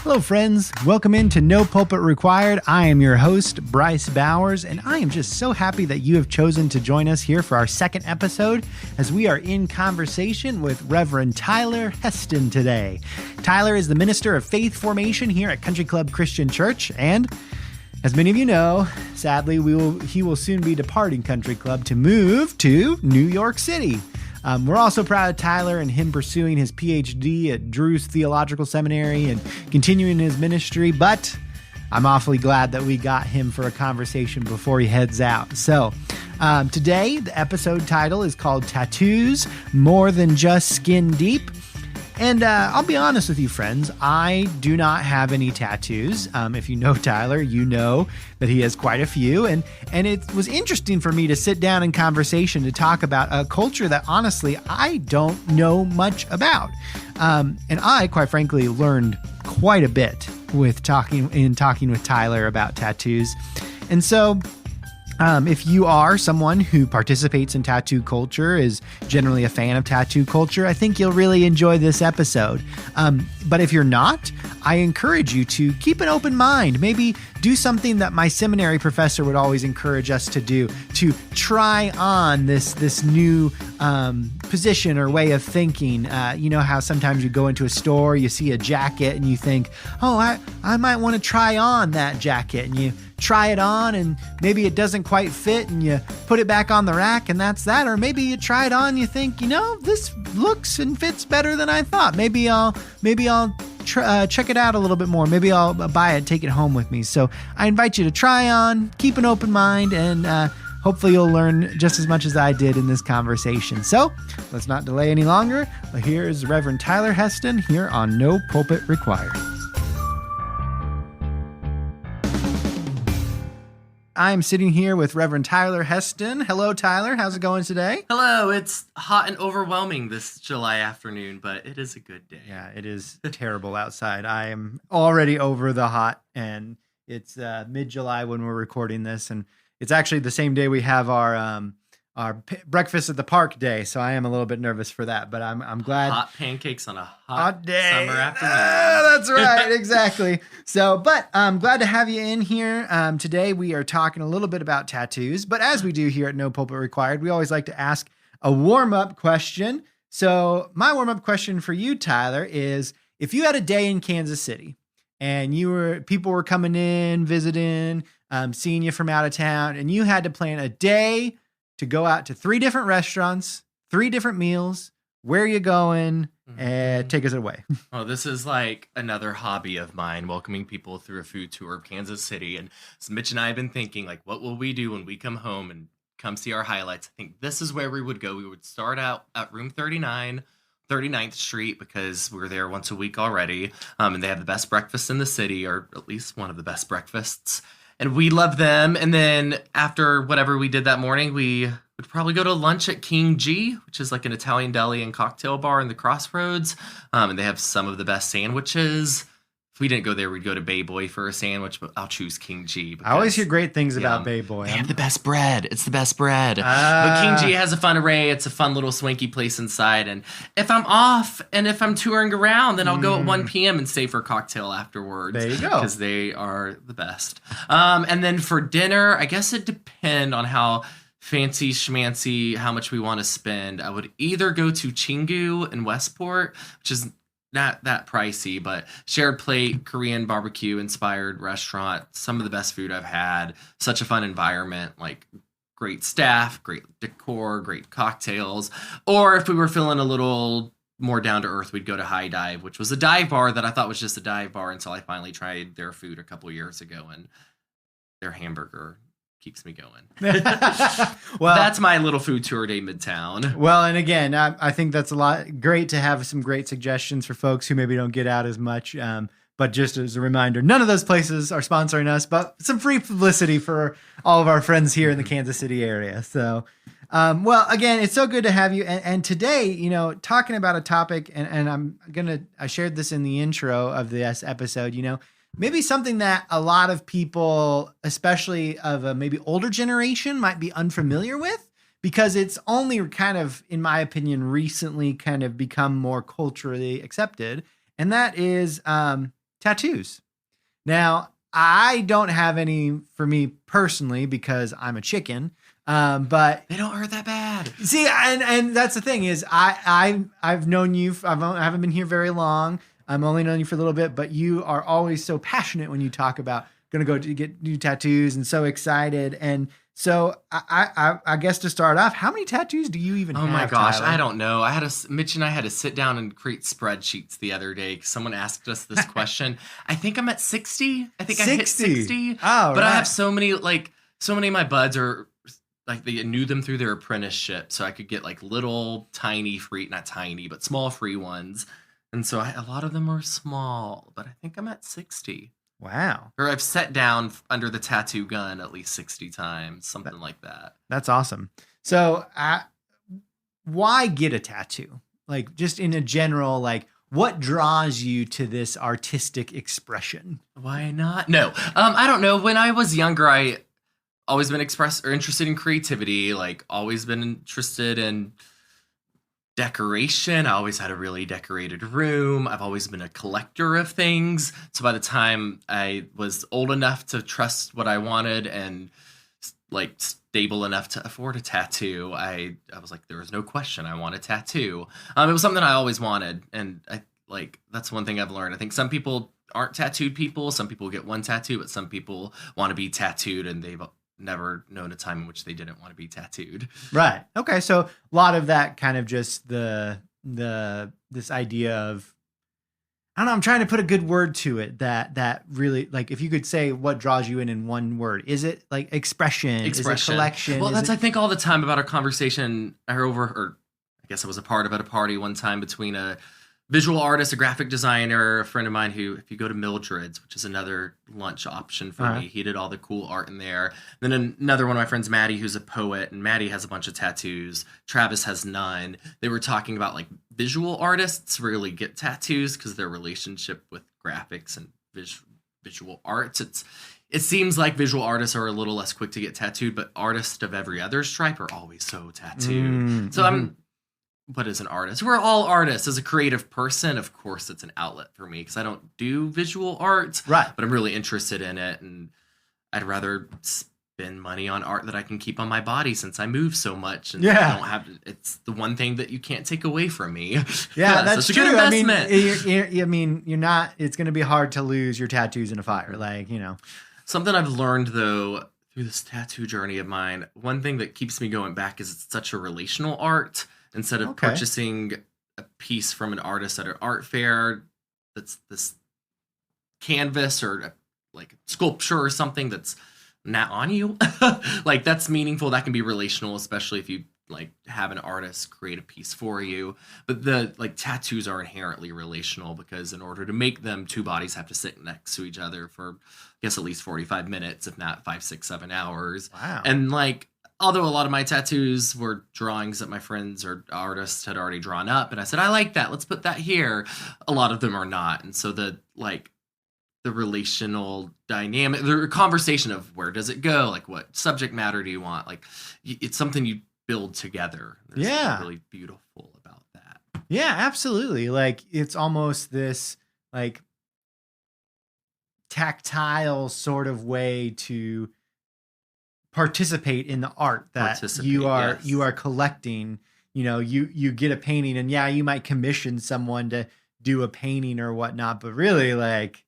Hello, friends. Welcome into No Pulpit Required. I am your host, Bryce Bowers, and I am just so happy that you have chosen to join us here for our second episode as we are in conversation with Reverend Tyler Heston today. Tyler is the Minister of Faith Formation here at Country Club Christian Church, and as many of you know, sadly, he will soon be departing Country Club to move to New York City. We're also proud of Tyler and him pursuing his PhD at Drew's Theological Seminary and continuing his ministry, but I'm awfully glad that we got him for a conversation before he heads out. So today, the episode title is called Tattoos, More Than Just Skin Deep. And I'll be honest with you, friends, I do not have any tattoos. If you know Tyler, you know that he has quite a few. And it was interesting for me to sit down in conversation to talk about a culture that honestly I don't know much about. And I, quite frankly, learned quite a bit with talking with Tyler about tattoos. And so if you are someone who participates in tattoo culture, is generally a fan of tattoo culture, I think you'll really enjoy this episode. But if you're not, I encourage you to keep an open mind. Maybe do something that my seminary professor would always encourage us to do, to try on this new position or way of thinking. You know how sometimes you go into a store, you see a jacket and you think, oh, I might want to try on that jacket, and you try it on and maybe it doesn't quite fit and you put it back on the rack and that's that. Or maybe you try it on and you think, this looks and fits better than I thought. Maybe I'll check it out a little bit more. Maybe I'll buy it, take it home with me. So I invite you to try on, keep an open mind, and hopefully you'll learn just as much as I did in this conversation. So let's not delay any longer. Here's Reverend Tyler Heston here on No Pulpit Required. I'm sitting here with Reverend Tyler Heston. Hello, Tyler. How's it going today? Hello. It's hot and overwhelming this July afternoon, but it is a good day. Yeah, it is terrible outside. I am already over the hot, and it's mid-July when we're recording this, and it's actually the same day we have our breakfast at the park day, so I am a little bit nervous for that, but I'm glad. Hot pancakes on a hot day. Summer afternoon. That's right, exactly. So, but I'm glad to have you in here. Today we are talking a little bit about tattoos, but as we do here at No Pulpit Required, we always like to ask a warm-up question. So my warm-up question for you, Tyler, is if you had a day in Kansas City and people were coming in, visiting, seeing you from out of town, and you had to plan a day to go out to 3 different restaurants, 3 different meals. Where are you going? And take us away. Oh, this is like another hobby of mine, welcoming people through a food tour of Kansas City. And so Mitch and I have been thinking, like, what will we do when we come home and come see our highlights? I think this is where we would go. We would start out at room 39, 39th Street, because we're there once a week already. And they have the best breakfast in the city, or at least one of the best breakfasts. And we love them. And then after whatever we did that morning, we would probably go to lunch at King G, which is like an Italian deli and cocktail bar in the Crossroads. And they have some of the best sandwiches. If we didn't go there, we'd go to Bay Boy for a sandwich, but I'll choose King G. Because, I always hear great things about Bay Boy. They have the best bread. It's the best bread. But King G has a fun array. It's a fun little swanky place inside. And if I'm off and if I'm touring around, then I'll go at 1 p.m. and stay for a cocktail afterwards. There you go. Because they are the best. And then for dinner, I guess it depends on how fancy schmancy, how much we want to spend. I would either go to Chingu in Westport, which is not that pricey, but shared plate, Korean barbecue inspired restaurant. Some of the best food I've had. Such a fun environment, like great staff, great decor, great cocktails. Or if we were feeling a little more down to earth, we'd go to High Dive, which was a dive bar that I thought was just a dive bar until I finally tried their food a couple years ago, and their hamburger keeps me going. Well, that's my little food tour day midtown. Well, and again, I think that's great to have some great suggestions for folks who maybe don't get out as much. But just as a reminder, none of those places are sponsoring us, but some free publicity for all of our friends here in the Kansas City area. So, well, again, it's so good to have you. And today, talking about a topic, and I shared this in the intro of this episode, maybe something that a lot of people, especially of a maybe older generation, might be unfamiliar with, because it's only kind of, in my opinion, recently kind of become more culturally accepted. And that is tattoos. Now, I don't have any for me personally because I'm a chicken. But they don't hurt that bad. See, and that's the thing is I've known you. I haven't been here very long. I'm only known you for a little bit, but you are always so passionate when you talk about going to go to get new tattoos and so excited. And so I guess to start off, how many tattoos do you even have? Oh my gosh, Tyler? I don't know. Mitch and I had to sit down and create spreadsheets the other day because someone asked us this question. I think I'm at 60. I think 60. I hit 60. Oh, but right. I have so many of my buds are like they knew them through their apprenticeship, so I could get like little tiny free, not tiny, but small free ones. And so a lot of them are small, but I think I'm at 60. Wow. Or I've sat down under the tattoo gun at least 60 times, something like that. That's awesome. So why get a tattoo? Like just in a general, like what draws you to this artistic expression? Why not? No, I don't know. When I was younger, I always been interested in creativity, like always been interested in decoration. I always had a really decorated room. I've always been a collector of things. So by the time I was old enough to trust what I wanted and like stable enough to afford a tattoo, I was like, there was no question I want a tattoo. It was something I always wanted. And that's one thing I've learned. I think some people aren't tattooed people. Some people get one tattoo, but some people want to be tattooed and they've never known a time in which they didn't want to be tattooed. Right. Okay. So a lot of that kind of just this idea of, I don't know, I'm trying to put a good word to it that really, like, if you could say what draws you in one word, is it like expression? Is it collection? Well, I think all the time about our conversation I guess I was a part of at a party one time between a visual artist, a graphic designer, a friend of mine who, if you go to Mildred's, which is another lunch option for me, he did all the cool art in there. Then another one of my friends, Maddie, who's a poet, and Maddie has a bunch of tattoos. Travis has none. They were talking about like visual artists really get tattoos because their relationship with graphics and visual arts. It seems like visual artists are a little less quick to get tattooed, but artists of every other stripe are always so tattooed. So what is an artist? We're all artists. As a creative person, of course, it's an outlet for me because I don't do visual art, right? But I'm really interested in it, and I'd rather spend money on art that I can keep on my body since I move so much, and I don't have. It's the one thing that you can't take away from me. Yeah, that's so true. Good investment. I mean, you're not. It's going to be hard to lose your tattoos in a fire, like Something I've learned though through this tattoo journey of mine. One thing that keeps me going back is it's such a relational art. Instead of purchasing a piece from an artist at an art fair that's this canvas or like sculpture or something that's not on you, like that's meaningful. That can be relational, especially if you like have an artist create a piece for you. But the tattoos are inherently relational because in order to make them, two bodies have to sit next to each other for, I guess, at least 45 minutes, if not 5, 6, 7 hours. Wow. And although a lot of my tattoos were drawings that my friends or artists had already drawn up, and I said, I like that, let's put that here. A lot of them are not. And so the relational dynamic, the conversation of where does it go? Like what subject matter do you want? Like it's something you build together. There's something really beautiful about that. Yeah, absolutely. Like it's almost this like tactile sort of way to participate in the art that you are collecting. You get a painting and you might commission someone to do a painting or whatnot, but really like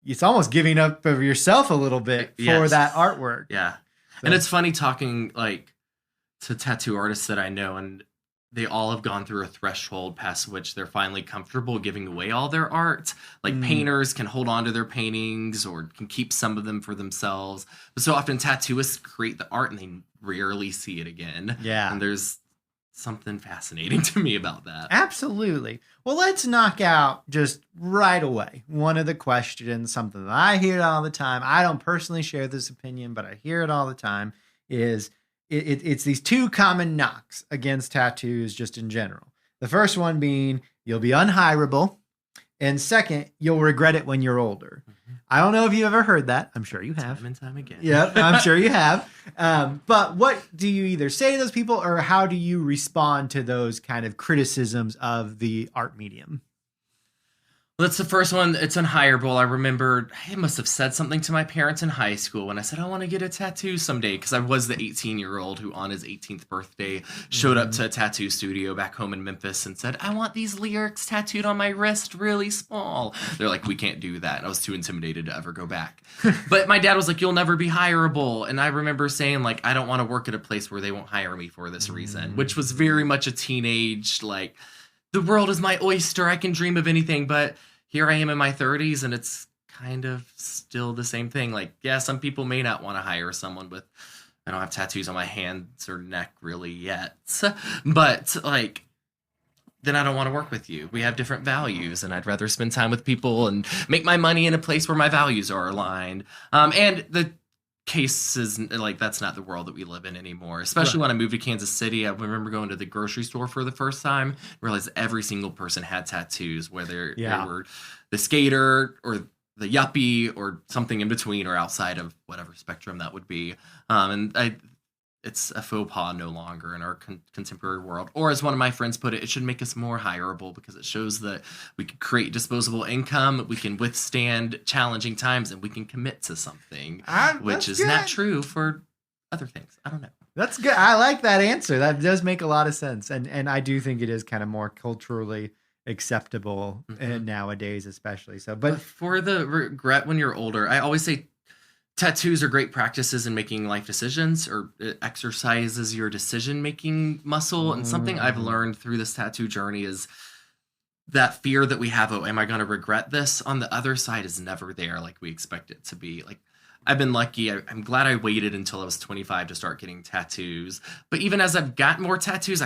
it's almost giving up of yourself a little bit for that artwork. Yeah. So. And it's funny talking to tattoo artists that I know, and they all have gone through a threshold past which they're finally comfortable giving away all their art. Like painters can hold on to their paintings or can keep some of them for themselves. But so often tattooists create the art and they rarely see it again. Yeah. And there's something fascinating to me about that. Absolutely. Well, let's knock out just right away one of the questions, something that I hear all the time. I don't personally share this opinion, but I hear it all the time, is it's these two common knocks against tattoos just in general. The first one being you'll be unhireable, and second, you'll regret it when you're older. Mm-hmm. I don't know if you ever heard that. I'm sure you have. Time and time again. Yep, I'm sure you have. But what do you either say to those people, or how do you respond to those kind of criticisms of the art medium? Well, that's the first one. It's unhireable. I remember I must have said something to my parents in high school when I said I want to get a tattoo someday because I was the 18-year-old who on his 18th birthday showed up Mm-hmm. to a tattoo studio back home in Memphis and said, I want these lyrics tattooed on my wrist really small. They're like, we can't do that. And I was too intimidated to ever go back. But my dad was like, you'll never be hireable. And I remember saying, like, I don't want to work at a place where they won't hire me for this reason, which was very much a teenage, like, the world is my oyster. I can dream of anything. But here I am in my 30s, and it's kind of still the same thing. Like, yeah, some people may not want to hire someone with, I don't have tattoos on my hands or neck really yet. But, like, then I don't want to work with you. We have different values, and I'd rather spend time with people and make my money in a place where my values are aligned. And the case is like that's not the world that we live in anymore, especially when I moved to Kansas City. I remember going to the grocery store for the first time, realized every single person had tattoos, whether they were the skater or the yuppie or something in between or outside of whatever spectrum that would be. It's a faux pas no longer in our contemporary world. Or as one of my friends put it should make us more hireable because it shows that we can create disposable income, we can withstand challenging times, and we can commit to something, which is not true for other things. I don't know. That's good. I like that answer. That does make a lot of sense. And I do think it is kind of more culturally acceptable nowadays, especially. So, but for the regret when you're older, I always say tattoos are great practices in making life decisions, or it exercises your decision-making muscle. And something I've learned through this tattoo journey is that fear that we have, oh, am I going to regret this? On the other side is never there like we expect it to be. Like, I've been lucky. I'm glad I waited until I was 25 to start getting tattoos. But even as I've got more tattoos,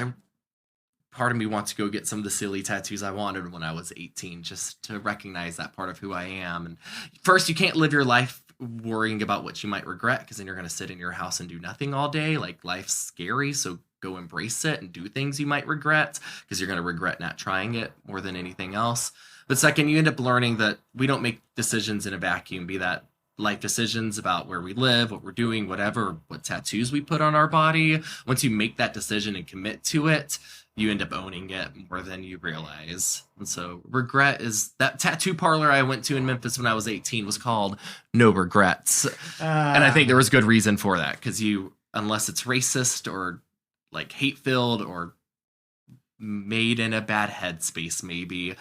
part of me wants to go get some of the silly tattoos I wanted when I was 18, just to recognize that part of who I am. And first, you can't live your life worrying about what you might regret, because then you're going to sit in your house and do nothing all day. Like, life's scary, so go embrace it and do things you might regret, because you're going to regret not trying it more than anything else. But second, you end up learning that we don't make decisions in a vacuum, be that life decisions about where we live, what we're doing, whatever, what tattoos we put on our body. Once you make that decision and commit to it, you end up owning it more than you realize. And so regret is that tattoo parlor I went to in Memphis when I was 18 was called No Regrets. And I think there was good reason for that, because unless it's racist or like hate filled or made in a bad headspace, maybe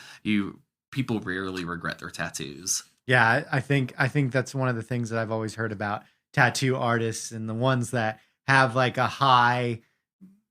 people rarely regret their tattoos. Yeah, I think that's one of the things that I've always heard about tattoo artists, and the ones that have like a high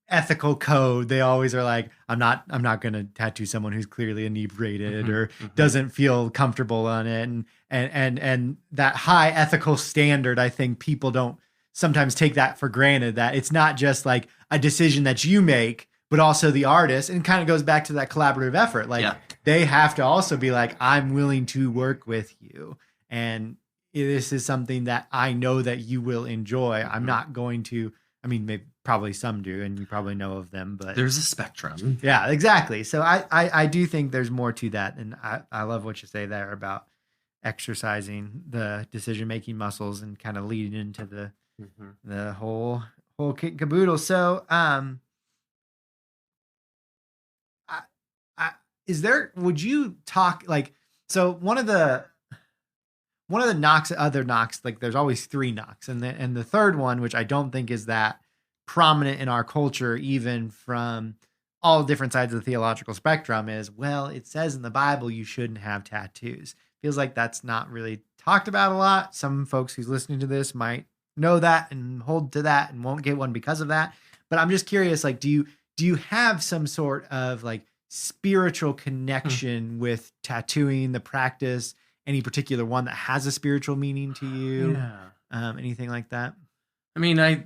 ethical code. They always are like, I'm not going to tattoo someone who's clearly inebriated or doesn't feel comfortable on it. And that high ethical standard, I think people don't sometimes take that for granted, that it's not just like a decision that you make, but also the artist. And kind of goes back to that collaborative effort. Like they have to also be like, I'm willing to work with you. And this is something that I know that you will enjoy. I'm not going to, I mean, maybe probably some do, and you probably know of them, but there's a spectrum. Yeah, exactly. So I do think there's more to that. And I love what you say there about exercising the decision-making muscles and kind of leading into the whole kit and caboodle. So, would you talk like, so one of the other knocks, like there's always three knocks, and the third one, which I don't think is that prominent in our culture, even from all different sides of the theological spectrum, is, well, it says in the Bible you shouldn't have tattoos. Feels like that's not really talked about a lot. Some folks who's listening to this might know that and hold to that and won't get one because of that. But I'm just curious, like, do you have some sort of like spiritual connection with tattooing, the practice, any particular one that has a spiritual meaning to you? Yeah. Anything like that? I mean, I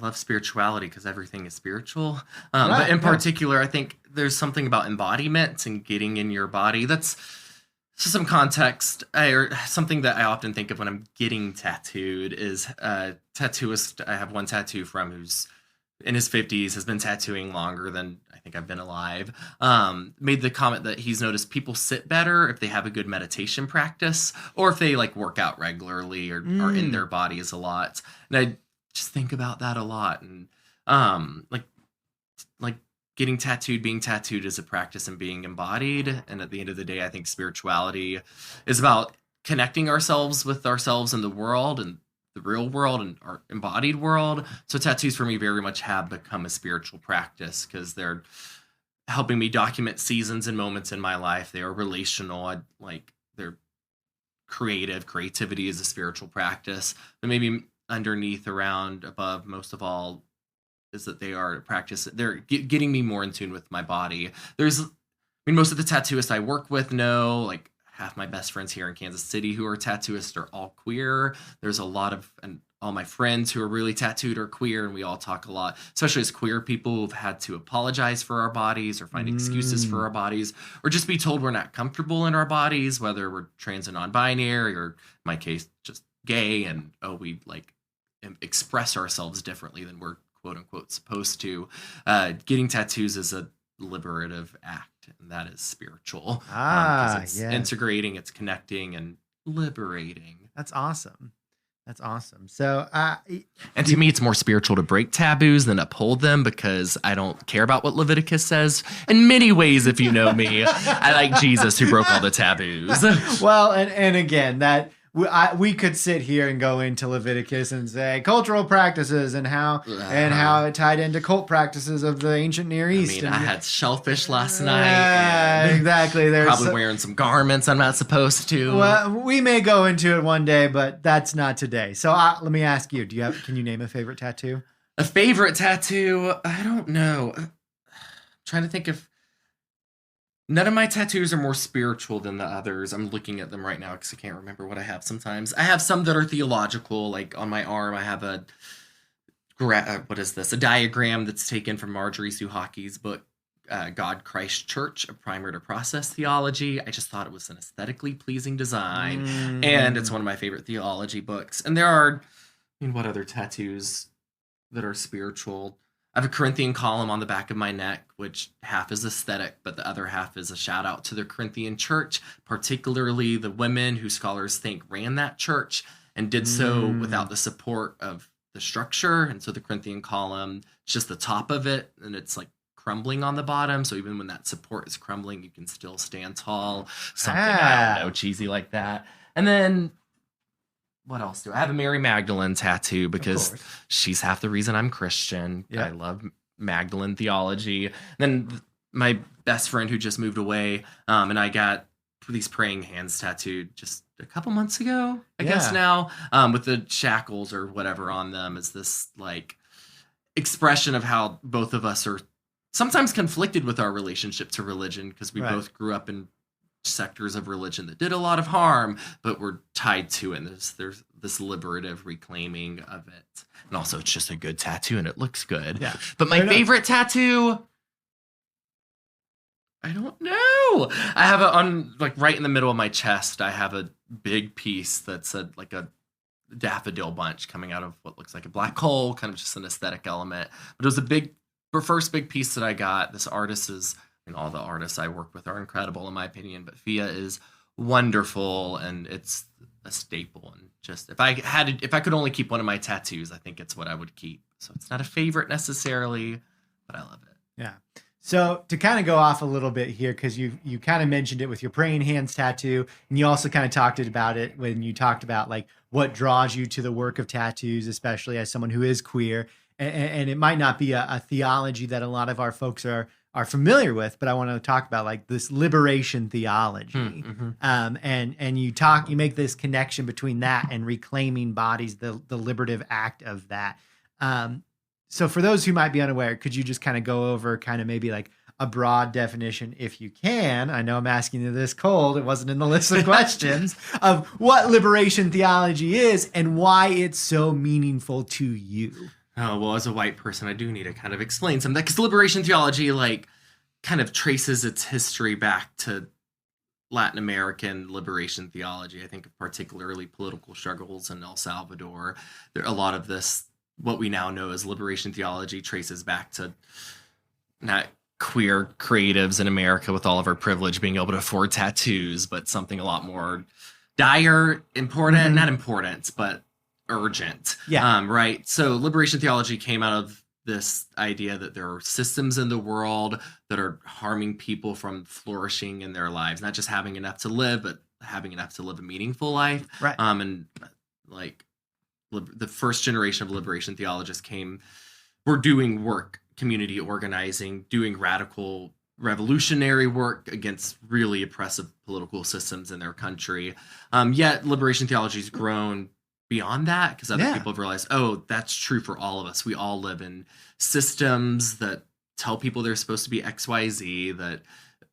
love spirituality because everything is spiritual. But in particular, I think there's something about embodiment and getting in your body. That's some context, or something that I often think of when I'm getting tattooed is a tattooist I have one tattoo from, who's in his 50s, has been tattooing longer than I think I've been alive, made the comment that he's noticed people sit better if they have a good meditation practice, or if they like work out regularly or are in their bodies a lot. And I just think about that a lot. And like getting tattooed, being tattooed is a practice and being embodied. And at the end of the day, I think spirituality is about connecting ourselves with ourselves and the world and the real world and our embodied world. So tattoos for me very much have become a spiritual practice because they're helping me document seasons and moments in my life. They are relational. They're creative. Creativity is a spiritual practice. But maybe underneath, around, above, most of all, is that they are a practice. They're getting me more in tune with my body. Most of the tattooists I work with know, like half my best friends here in Kansas City who are tattooists are all queer. There's a lot of, and all my friends who are really tattooed are queer, and we all talk a lot, especially as queer people who've had to apologize for our bodies or find excuses for our bodies, or just be told we're not comfortable in our bodies, whether we're trans and non-binary, or in my case, just gay, and we express ourselves differently than we're quote unquote supposed to. Getting tattoos is a liberative act, and that is spiritual. It's integrating, it's connecting and liberating. That's awesome. So, and to me, it's more spiritual to break taboos than uphold them, because I don't care about what Leviticus says. In many ways, if you know me, I like Jesus who broke all the taboos. Well, and again, that we could sit here and go into Leviticus and say cultural practices and how it tied into cult practices of the ancient Near East. I had shellfish last night. Exactly. There's probably wearing some garments I'm not supposed to. Well, we may go into it one day, but that's not today. So let me ask you: can you name a favorite tattoo? A favorite tattoo? I don't know. I'm trying to think of. None of my tattoos are more spiritual than the others. I'm looking at them right now because I can't remember what I have sometimes. I have some that are theological, like on my arm, I have a diagram that's taken from Marjorie Suhaki's book, God, Christ, Church, A Primer to Process Theology. I just thought it was an aesthetically pleasing design, and it's one of my favorite theology books. And there are, what other tattoos that are spiritual? I have a Corinthian column on the back of my neck, which half is aesthetic, but the other half is a shout out to the Corinthian church, particularly the women who scholars think ran that church and did so without the support of the structure. And so the Corinthian column, it's just the top of it, and it's like crumbling on the bottom. So even when that support is crumbling, you can still stand tall. Something, I don't know, cheesy like that. And then what else do I have? A Mary Magdalene tattoo because she's half the reason I'm Christian. Yeah. I love Magdalene theology. And then my best friend who just moved away, and I got these praying hands tattooed just a couple months ago, I guess now, with the shackles or whatever on them, is this like expression of how both of us are sometimes conflicted with our relationship to religion, because we both grew up in sectors of religion that did a lot of harm, but we're tied to it. And there's this liberative reclaiming of it. And also it's just a good tattoo and it looks good. Yeah. But my favorite tattoo, I don't know. I have right in the middle of my chest, I have a big piece that's a daffodil bunch coming out of what looks like a black hole, kind of just an aesthetic element. But it was the first big piece that I got. This artist is, and all the artists I work with are incredible in my opinion, but Fia is wonderful, and it's a staple. And just if I could only keep one of my tattoos, I think it's what I would keep. So it's not a favorite necessarily, but I love it. Yeah. So to kind of go off a little bit here, because you kind of mentioned it with your praying hands tattoo, and you also kind of talked about it when you talked about like what draws you to the work of tattoos, especially as someone who is queer, and it might not be a theology that a lot of our folks are familiar with, but I want to talk about like this liberation theology. And you make this connection between that and reclaiming bodies, the liberative act of that. So for those who might be unaware, could you just kind of go over kind of maybe like a broad definition, if you can? I know I'm asking you this cold. It wasn't in the list of questions of what liberation theology is and why it's so meaningful to you. Oh, well, as a white person, I do need to kind of explain some of that, because liberation theology kind of traces its history back to Latin American liberation theology. I think particularly political struggles in El Salvador. A lot of this, what we now know as liberation theology, traces back to not queer creatives in America with all of our privilege being able to afford tattoos, but something a lot more dire, important, not important, but urgent. Yeah. Right. So liberation theology came out of this idea that there are systems in the world that are harming people from flourishing in their lives, not just having enough to live, but having enough to live a meaningful life. Right. And like the first generation of liberation theologists were doing work, community organizing, doing radical revolutionary work against really oppressive political systems in their country. Yet liberation theology has grown beyond that because other people have realized, oh, that's true for all of us. We all live in systems that tell people they're supposed to be XYZ, that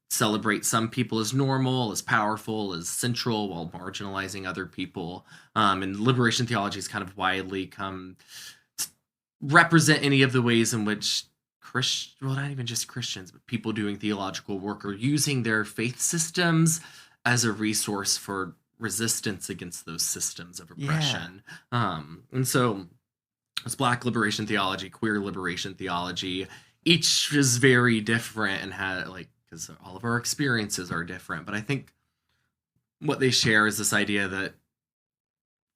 celebrate some people as normal, as powerful, as central, while marginalizing other people. And liberation theology has kind of widely come to represent any of the ways in which not even just Christians, but people doing theological work are using their faith systems as a resource for resistance against those systems of oppression. And so it's Black liberation theology, queer liberation theology. Each is very different and had because all of our experiences are different. But I think what they share is this idea that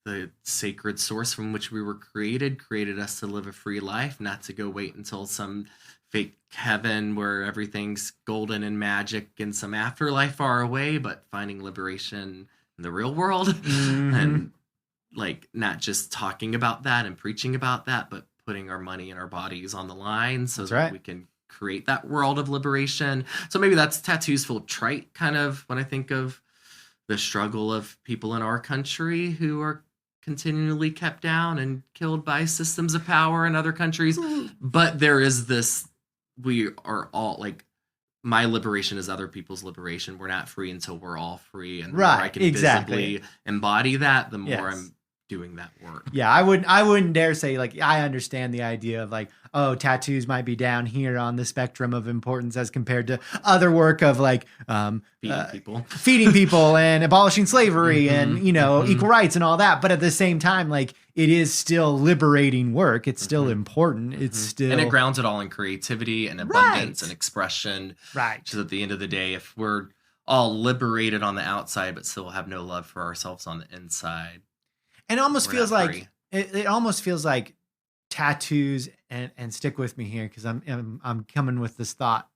the sacred source from which we were created us to live a free life, not to go wait until some fake heaven where everything's golden and magic and some afterlife far away, but finding liberation in the real world. And not just talking about that and preaching about that, but putting our money and our bodies on the line so that we can create that world of liberation. So maybe tattoos feel trite kind of when I think of the struggle of people in our country who are continually kept down and killed by systems of power in other countries. But there is this, we are all my liberation is other people's liberation. We're not free until we're all free. And the more I can visibly embody that, the more I'm doing that work. Yeah, I wouldn't dare say I understand the idea of tattoos might be down here on the spectrum of importance as compared to other work of feeding people and abolishing slavery and equal rights and all that. But at the same time, it is still liberating work. It's still important. It's still, and it grounds it all in creativity and abundance and expression. Right. So at the end of the day, if we're all liberated on the outside but still have no love for ourselves on the inside. And it almost feels it almost feels like tattoos, and stick with me here because I'm coming with this thought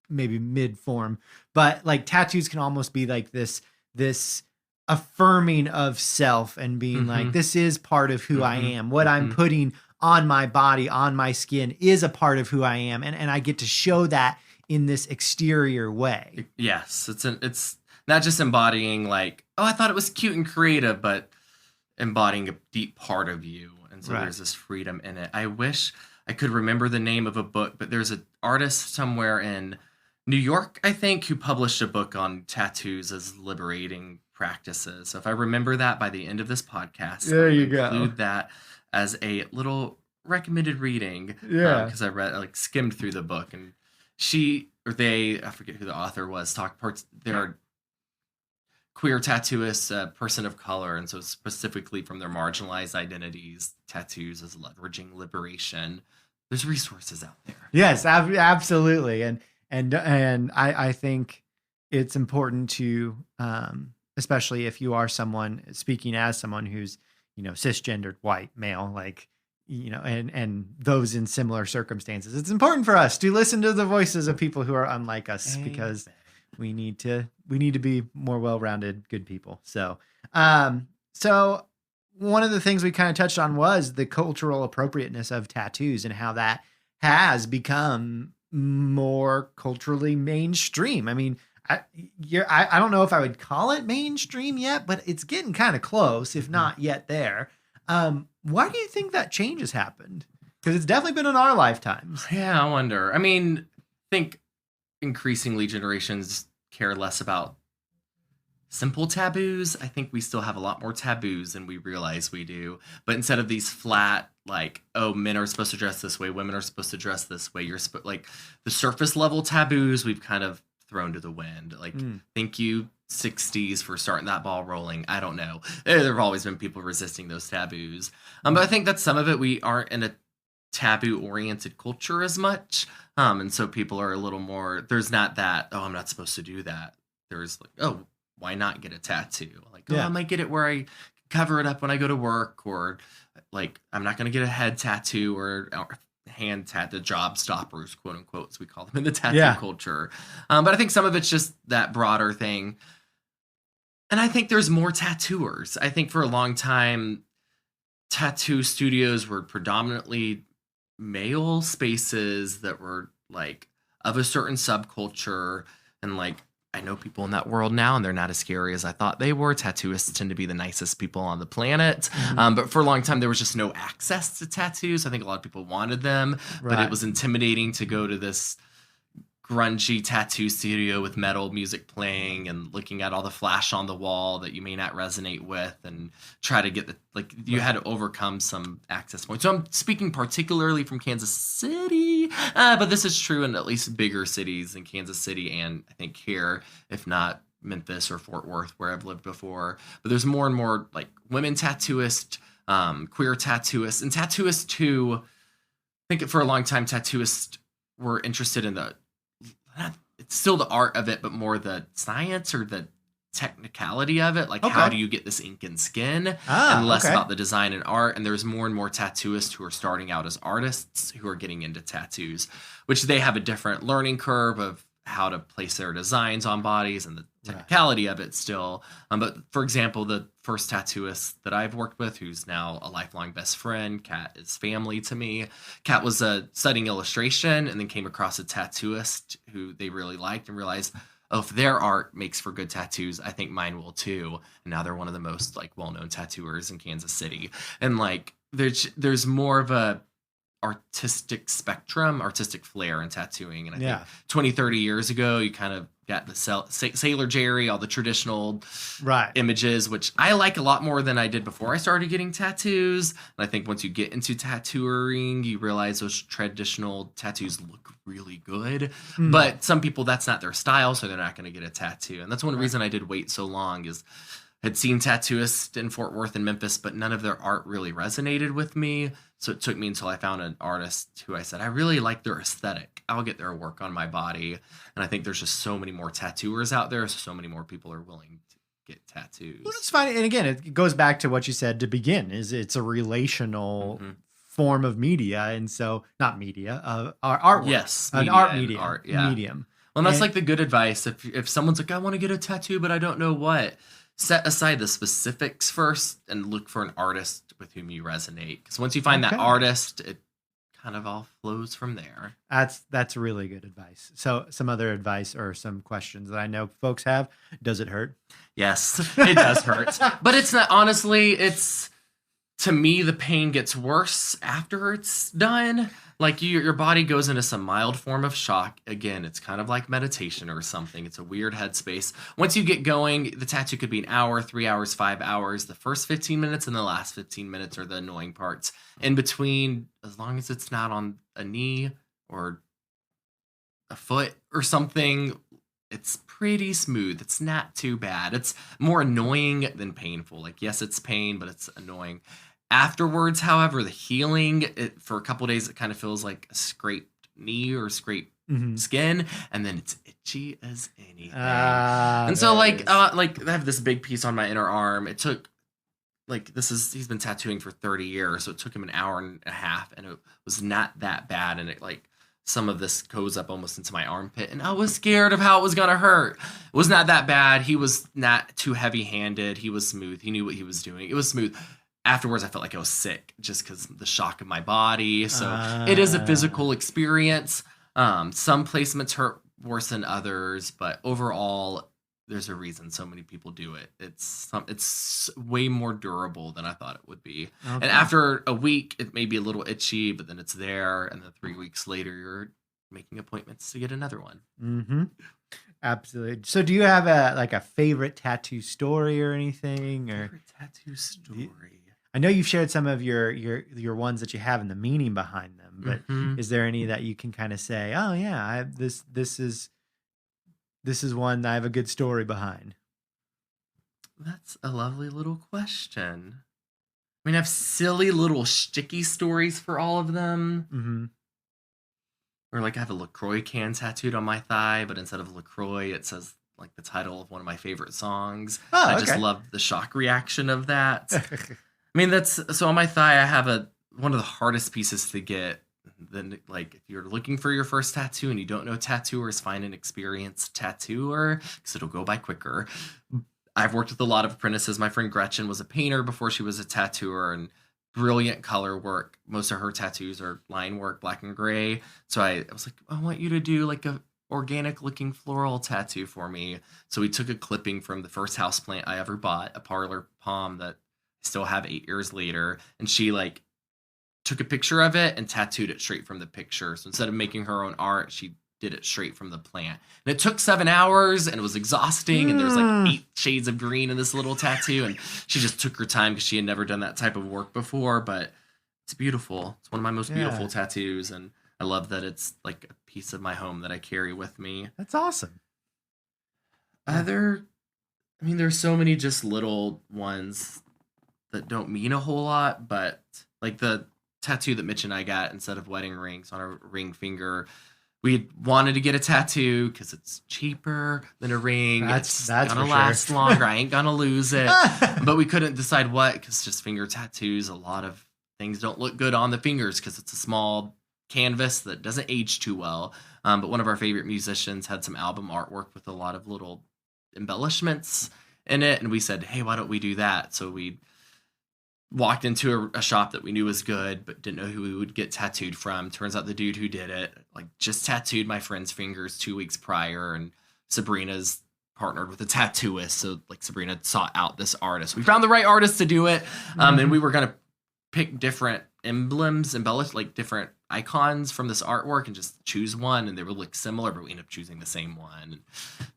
maybe mid form, but tattoos can almost be this affirming of self and being this is part of who I am. What I'm putting on my body, on my skin is a part of who I am, and I get to show that in this exterior way. Yes, it's not just embodying oh, I thought it was cute and creative, but embodying a deep part of you. And so there's this freedom in it. I wish I could remember the name of a book, but there's an artist somewhere in New York, I think, who published a book on tattoos as liberating practices. So if I remember that by the end of this podcast, there you go. Include that as a little recommended reading. Yeah. Because I skimmed through the book, and I forget who the author was, they're queer tattooists, a person of color, and so specifically from their marginalized identities, tattoos as leveraging liberation. There's resources out there. Yes, absolutely, and I think it's important to, especially if you are speaking as someone who's cisgendered white male, and those in similar circumstances. It's important for us to listen to the voices of people who are unlike us because we need to be more well-rounded, good people. So one of the things we kind of touched on was the cultural appropriateness of tattoos and how that has become more culturally mainstream. I mean, I don't know if I would call it mainstream yet, but it's getting kind of close, if not yet there. Why do you think that change has happened? Because it's definitely been in our lifetimes. Yeah, I wonder. I mean, I think increasingly generations care less about simple taboos. I think we still have a lot more taboos than we realize we do. But instead of these flat, men are supposed to dress this way, women are supposed to dress this way, the surface level taboos we've kind of thrown to the wind. Thank you, 60s, for starting that ball rolling. I don't know. There have always been people resisting those taboos. But I think that some of it, we aren't in a taboo-oriented culture as much. And so people are a little more, there's not that, oh, I'm not supposed to do that. There's oh, why not get a tattoo? I might get it where I cover it up when I go to work, or I'm not going to get a head tattoo or the job stoppers, quote unquote, as we call them in the tattoo culture. But I think some of it's just that broader thing. And I think there's more tattooers. I think for a long time, tattoo studios were predominantly male spaces that were like of a certain subculture. And like, I know people in that world now, and they're not as scary as I thought they were. Tattooists tend to be the nicest people on the planet. But for a long time, there was just no access to tattoos. I think a lot of people wanted them, but it was intimidating to go to this grungy tattoo studio with metal music playing and looking at all the flash on the wall that you may not resonate with, and try to get you had to overcome some access points. So I'm speaking particularly from Kansas City, but this is true in at least bigger cities in Kansas City and I think here, if not Memphis or Fort Worth, where I've lived before. But there's more and more like women tattooists, queer tattooists, and tattooists who I think for a long time tattooists were interested in it's still the art of it, but more the science or the technicality of it. Like, how do you get this ink and skin? And less about the design and art. And there's more and more tattooists who are starting out as artists who are getting into tattoos, which they have a different learning curve of how to place their designs on bodies and the technicality of it still. But for example, the first tattooist that I've worked with, who's now a lifelong best friend, Kat is family to me. Kat was studying illustration and then came across a tattooist who they really liked and realized, oh, if their art makes for good tattoos, I think mine will too. And now they're one of the most like well-known tattooers in Kansas City. And like there's more of a artistic spectrum, artistic flair in tattooing. And I think 20, 30 years ago, you kind of got the Sailor Jerry, all the traditional images, which I like a lot more than I did before I started getting tattoos. And I think once you get into tattooing, you realize those traditional tattoos look really good. But some people, that's not their style, so they're not going to get a tattoo. And that's one reason I did wait so long is I'd seen tattooists in Fort Worth and Memphis, but none of their art really resonated with me. So it took me until I found an artist who I said, I really like their aesthetic. I'll get their work on my body. And I think there's just so many more tattooers out there. So many more people are willing to get tattoos. Well, it's fine. And again, it goes back to what you said to begin, is it's a relational form of media. And so not media, art. Yes. An art medium. Medium. Well, and that's like the good advice. If someone's like, I want to get a tattoo, but I don't know what, set aside the specifics first and look for an artist with whom you resonate. Because once you find that artist, it kind of all flows from there. That's really good advice. So some other advice or some questions that I know folks have. Does it hurt? Yes, it does hurt. But it's not, honestly, to me, the pain gets worse after it's done. Like your body goes into some mild form of shock. Again, it's kind of like meditation or something. It's a weird headspace. Once you get going, the tattoo could be an hour, 3 hours, 5 hours. The first 15 minutes and the last 15 minutes are the annoying parts. In between, as long as it's not on a knee or a foot or something, it's pretty smooth. It's not too bad. It's more annoying than painful. Like, yes, it's pain, but it's annoying. Afterwards, however, the healing, for a couple of days, it kind of feels like a scraped knee or scraped skin, and then it's itchy as anything. And so, like I have this big piece on my inner arm. It took, he's been tattooing for 30 years, so it took him an hour and a half, and it was not that bad, and it, some of this goes up almost into my armpit, and I was scared of how it was going to hurt. It was not that bad. He was not too heavy-handed. He was smooth. He knew what he was doing. It was smooth. Afterwards, I felt like I was sick just because of the shock of my body. So it is a physical experience. Some placements hurt worse than others, but overall, there's a reason so many people do it. It's way more durable than I thought it would be. Okay. And after a week, it may be a little itchy, but then it's there. And then 3 weeks later, you're making appointments to get another one. Mm-hmm. Absolutely. So do you have a favorite tattoo story or anything? Or favorite tattoo story? I know you've shared some of your ones that you have and the meaning behind them, but is there any that you can kind of say, oh yeah, this is one that I have a good story behind? That's a lovely little question. I mean, I have silly little sticky stories for all of them. Or I have a LaCroix can tattooed on my thigh, but instead of LaCroix, it says the title of one of my favorite songs. I just love the shock reaction of that. I mean, so on my thigh, I have one of the hardest pieces to get. Then, like, if you're looking for your first tattoo and you don't know tattooers, find an experienced tattooer because it'll go by quicker. I've worked with a lot of apprentices. My friend Gretchen was a painter before she was a tattooer, and brilliant color work. Most of her tattoos are line work, black and gray. So I was like, I want you to do like a organic looking floral tattoo for me. So we took a clipping from the first houseplant I ever bought, a parlor palm that I still have 8 years later. And she like took a picture of it and tattooed it straight from the picture. So instead of making her own art, she did it straight from the plant. And it took 7 hours and it was exhausting. And there's like 8 shades of green in this little tattoo. And she just took her time because she had never done that type of work before. But it's beautiful. It's one of my most beautiful tattoos. And I love that it's like a piece of my home that I carry with me. That's awesome. There's so many just little ones that don't mean a whole lot. But like the tattoo that Mitch and I got instead of wedding rings on our ring finger, we wanted to get a tattoo because it's cheaper than a ring. That's gonna last longer. I ain't gonna lose it. But we couldn't decide what, because just finger tattoos, a lot of things don't look good on the fingers because it's a small canvas that doesn't age too well. But one of our favorite musicians had some album artwork with a lot of little embellishments in it, and we said, hey, why don't we do that? So we walked into a shop that we knew was good, but didn't know who we would get tattooed from. Turns out the dude who did it, like, just tattooed my friend's fingers 2 weeks prior, and Sabrina's partnered with a tattooist. So, like, Sabrina sought out this artist. We found the right artist to do it, and we were going to pick different emblems, embellish, like, different icons from this artwork and just choose one, and they would look similar, but we ended up choosing the same one.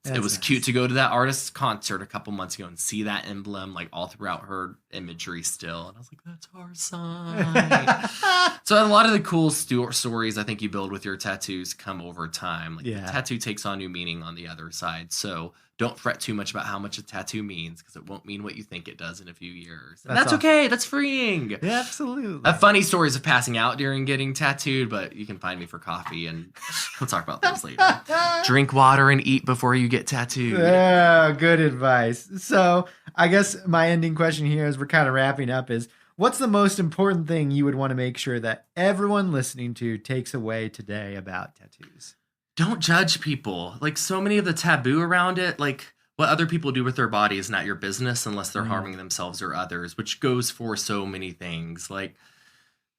And it was cute to go to that artist's concert a couple months ago and see that emblem like all throughout her imagery still, and I was like, that's our sign. So a lot of the cool stories I think you build with your tattoos come over time. Like the tattoo takes on new meaning on the other side, so don't fret too much about how much a tattoo means, because it won't mean what you think it does in a few years. That's awesome. Okay. That's freeing. Yeah, absolutely. I have funny stories of passing out during getting tattooed, but you can find me for coffee, and we'll talk about those later. Drink water and eat before you get tattooed. Yeah, good advice. So I guess my ending question here, as we're kind of wrapping up, is what's the most important thing you would want to make sure that everyone listening to takes away today about tattoos? Don't judge people. Like, so many of the taboo around it, like what other people do with their body is not your business unless they're harming themselves or others, which goes for so many things. Like,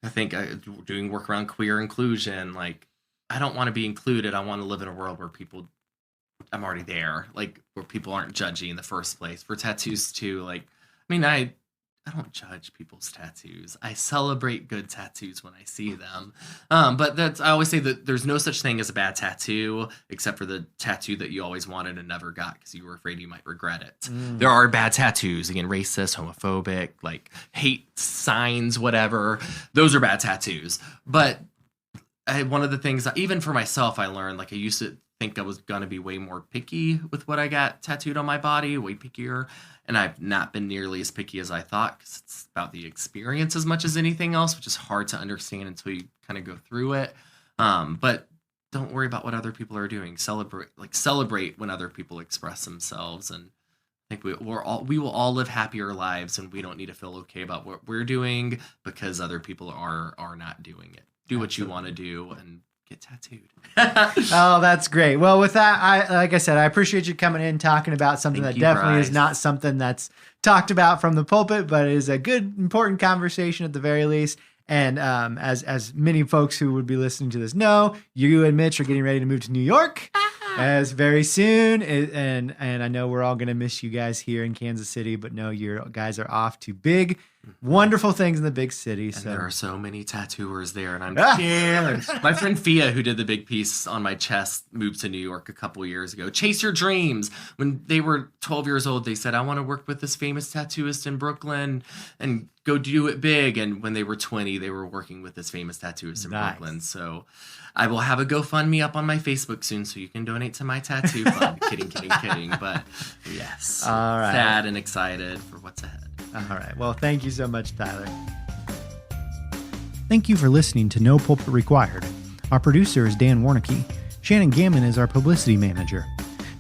I think doing work around queer inclusion, like, I don't want to be included. I want to live in a world where I'm already there, like, where people aren't judgy in the first place. For tattoos too, like, I don't judge people's tattoos. I celebrate good tattoos when I see them. But I always say that there's no such thing as a bad tattoo, except for the tattoo that you always wanted and never got because you were afraid you might regret it. There are bad tattoos, again, racist, homophobic, like hate signs, whatever. Those are bad tattoos. But one of the things that, even for myself, I learned, like, I used to think I was going to be way more picky with what I got tattooed on my body, way pickier. And I've not been nearly as picky as I thought, because it's about the experience as much as anything else, which is hard to understand until you kind of go through it. But don't worry about what other people are doing. Celebrate when other people express themselves. And I think we will all live happier lives, and we don't need to feel okay about what we're doing because other people are not doing it. Do what you want to do and get tattooed. Oh, that's great. Well, with that, like I said, I appreciate you coming in talking about something that definitely is not something that's talked about from the pulpit, but is a good, important conversation at the very least. And as many folks who would be listening to this know, you and Mitch are getting ready to move to New York as very soon. And I know we're all going to miss you guys here in Kansas City, but no, you guys are off to big, wonderful things in the big city. And there are so many tattooers there, and I'm scared. My friend Fia, who did the big piece on my chest, moved to New York a couple years ago. Chase your dreams. When they were 12 years old, they said, I want to work with this famous tattooist in Brooklyn and go do it big. And when they were 20, they were working with this famous tattooist in Brooklyn. So I will have a GoFundMe up on my Facebook soon, so you can donate to my tattoo fund. Kidding. But yes, all right. Sad and excited for what's ahead. All right. Well, thank you so much, Tyler. Thank you for listening to No Pulpit Required. Our producer is Dan Warnicki. Shannon Gammon is our publicity manager.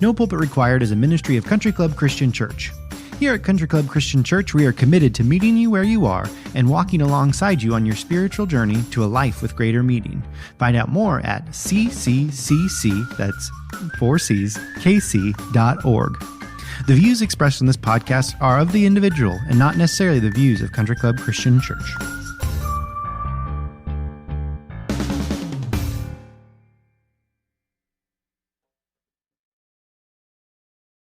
No Pulpit Required is a ministry of Country Club Christian Church. Here at Country Club Christian Church, we are committed to meeting you where you are and walking alongside you on your spiritual journey to a life with greater meaning. Find out more at cccc, that's 4C's, kc.org. The views expressed in this podcast are of the individual and not necessarily the views of Country Club Christian Church.